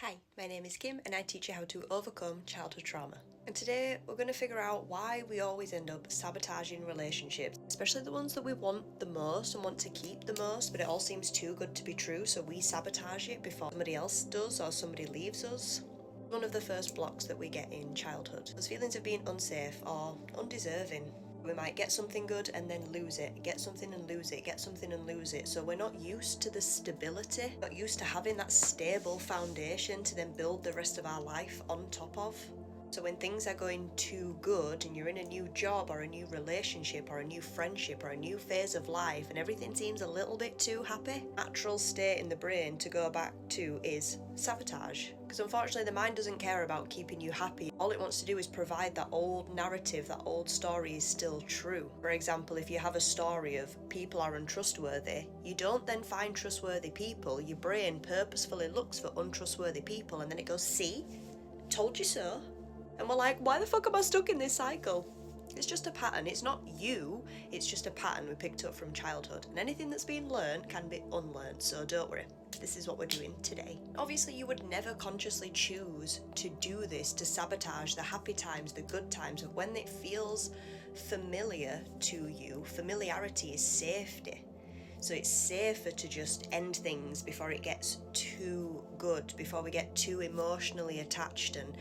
Hi, my name is Kim and I teach you how to overcome childhood trauma. And today we're going to figure out why we always end up sabotaging relationships, especially the ones that we want the most and want to keep the most, but it all seems too good to be true, so we sabotage it before somebody else does or somebody leaves us. One of the first blocks that we get in childhood, those feelings of being unsafe or undeserving. We might get something good and then lose it, get something and lose it, get something and lose it. So we're not used to the stability, not used to having that stable foundation to then build the rest of our life on top of. So when things are going too good and you're in a new job or a new relationship or a new friendship or a new phase of life and everything seems a little bit too happy, natural state in the brain to go back to is sabotage. Because unfortunately the mind doesn't care about keeping you happy. All it wants to do is provide that old narrative, that old story is still true. For example, if you have a story of people are untrustworthy, you don't then find trustworthy people. Your brain purposefully looks for untrustworthy people and then it goes, see? Told you so. And we're like, why the fuck am I stuck in this cycle? It's just a pattern. It's not you, it's just a pattern we picked up from childhood. And anything that's been learned can be unlearned, so don't worry. This is what we're doing today. Obviously, you would never consciously choose to do this, to sabotage the happy times, the good times, of when it feels familiar to you. Familiarity is safety. So it's safer to just end things before it gets too good, before we get too emotionally attached and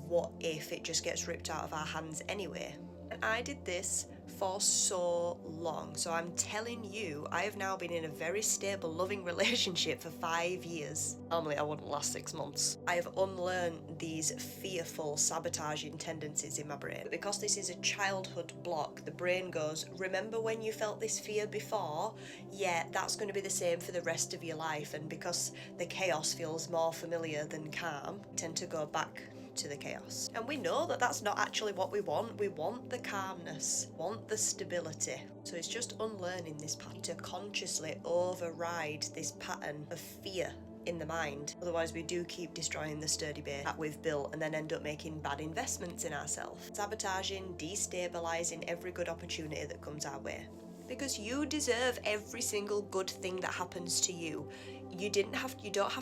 what if it just gets ripped out of our hands anyway? And I did this for so long. So I'm telling you, I have now been in a very stable, loving relationship for 5 years. Normally I wouldn't last 6 months. I have unlearned these fearful, sabotaging tendencies in my brain. But because this is a childhood block, the brain goes, remember when you felt this fear before? Yeah, that's going to be the same for the rest of your life. And because the chaos feels more familiar than calm, I tend to go back to the chaos. And we know that that's not actually what we want. We want the calmness, want the stability. So it's just unlearning this pattern to consciously override this pattern of fear in the mind. Otherwise we do keep destroying the sturdy base that we've built and then end up making bad investments in ourselves. Sabotaging, destabilizing every good opportunity that comes our way. Because you deserve every single good thing that happens to you. You don't have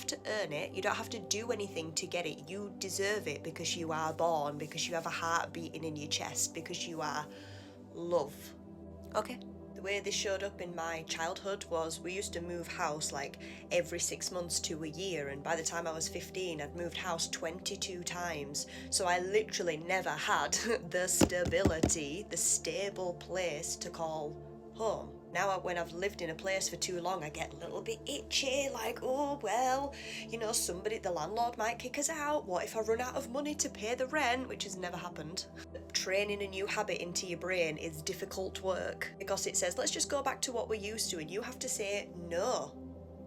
to earn it. You don't have to do anything to get it. You deserve it because you are born, because you have a heart beating in your chest, because you are love. Okay? The way this showed up in my childhood was we used to move house like every 6 months to a year, and by the time I was 15 I'd moved house 22 times. So I literally never had the stability, the stable place to call home. Now when I've lived in a place for too long, I get a little bit itchy, like, oh well, the landlord might kick us out. What if I run out of money to pay the rent? Which has never happened. Training a new habit into your brain is difficult work because it says, let's just go back to what we're used to, and you have to say, no.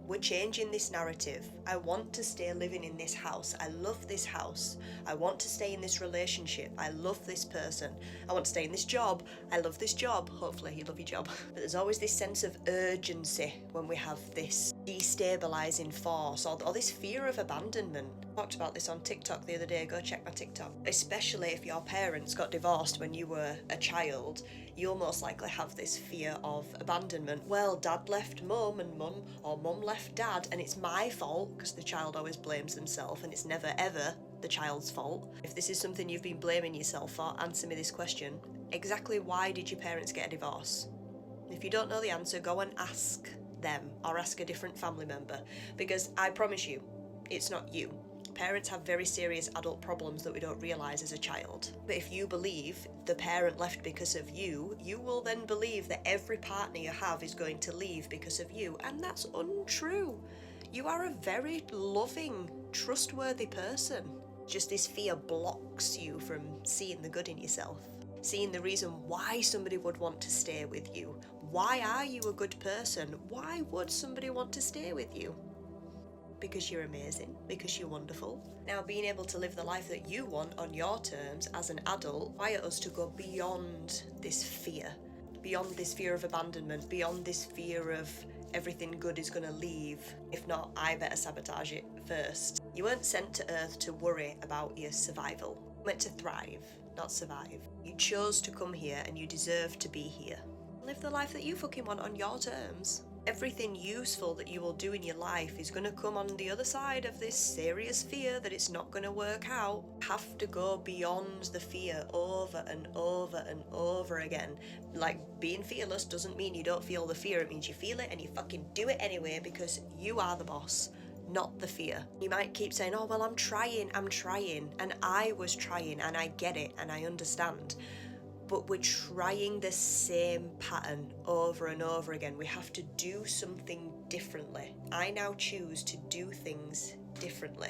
We're changing this narrative. I want to stay living in this house. I love this house. I want to stay in this relationship. I love this person. I want to stay in this job. I love this job. Hopefully you love your job. But there's always this sense of urgency when we have this destabilizing force or this fear of abandonment. I talked about this on TikTok the other day. Go check my TikTok. Especially if your parents got divorced when you were a child, you'll most likely have this fear of abandonment. Well, dad left mum and mum left dad, and it's my fault, because the child always blames themselves, and it's never ever the child's fault. If this is something you've been blaming yourself for, answer me this question. Exactly why did your parents get a divorce? If you don't know the answer, go and ask them or ask a different family member, because I promise you, it's not you. Parents have very serious adult problems that we don't realise as a child. But if you believe the parent left because of you, you will then believe that every partner you have is going to leave because of you. And that's untrue. You are a very loving, trustworthy person. Just this fear blocks you from seeing the good in yourself. Seeing the reason why somebody would want to stay with you. Why are you a good person? Why would somebody want to stay with you? Because you're amazing, because you're wonderful. Now, being able to live the life that you want on your terms as an adult requires us to go beyond this fear of abandonment, beyond this fear of everything good is going to leave. If not, I better sabotage it first. You weren't sent to Earth to worry about your survival. You were meant to thrive, not survive. You chose to come here and you deserve to be here. Live the life that you fucking want on your terms. Everything useful that you will do in your life is going to come on the other side of this serious fear that it's not going to work out. You have to go beyond the fear over and over and over again. Like, being fearless doesn't mean you don't feel the fear. It means you feel it and you fucking do it anyway, because you are the boss, not the fear. You might keep saying, oh, well, I'm trying. And I was trying, and I get it and I understand. But we're trying the same pattern over and over again. We have to do something differently. I now choose to do things differently.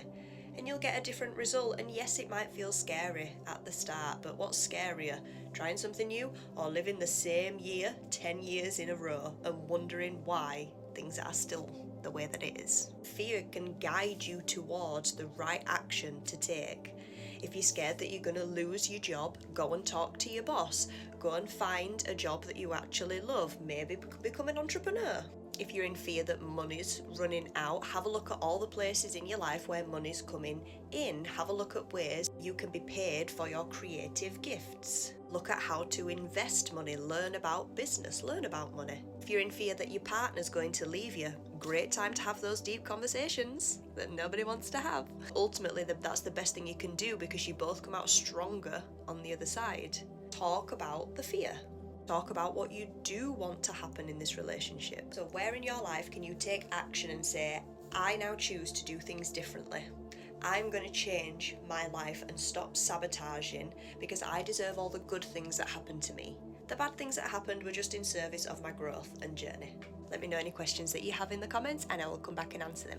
And you'll get a different result. And yes, it might feel scary at the start, but what's scarier? Trying something new or living the same year 10 years in a row and wondering why things are still the way that it is? Fear can guide you towards the right action to take. If you're scared that you're going to lose your job, go and talk to your boss. Go and find a job that you actually love. Maybe become an entrepreneur. If you're in fear that money's running out, have a look at all the places in your life where money's coming in. Have a look at ways you can be paid for your creative gifts. Look at how to invest money. Learn about business. Learn about money. If you're in fear that your partner's going to leave you, great time to have those deep conversations that nobody wants to have. Ultimately, that's the best thing you can do, because you both come out stronger on the other side. Talk about the fear. Talk about what you do want to happen in this relationship. So where in your life can you take action and say, I now choose to do things differently. I'm going to change my life and stop sabotaging, because I deserve all the good things that happened to me. The bad things that happened were just in service of my growth and journey. Let me know any questions that you have in the comments and I will come back and answer them.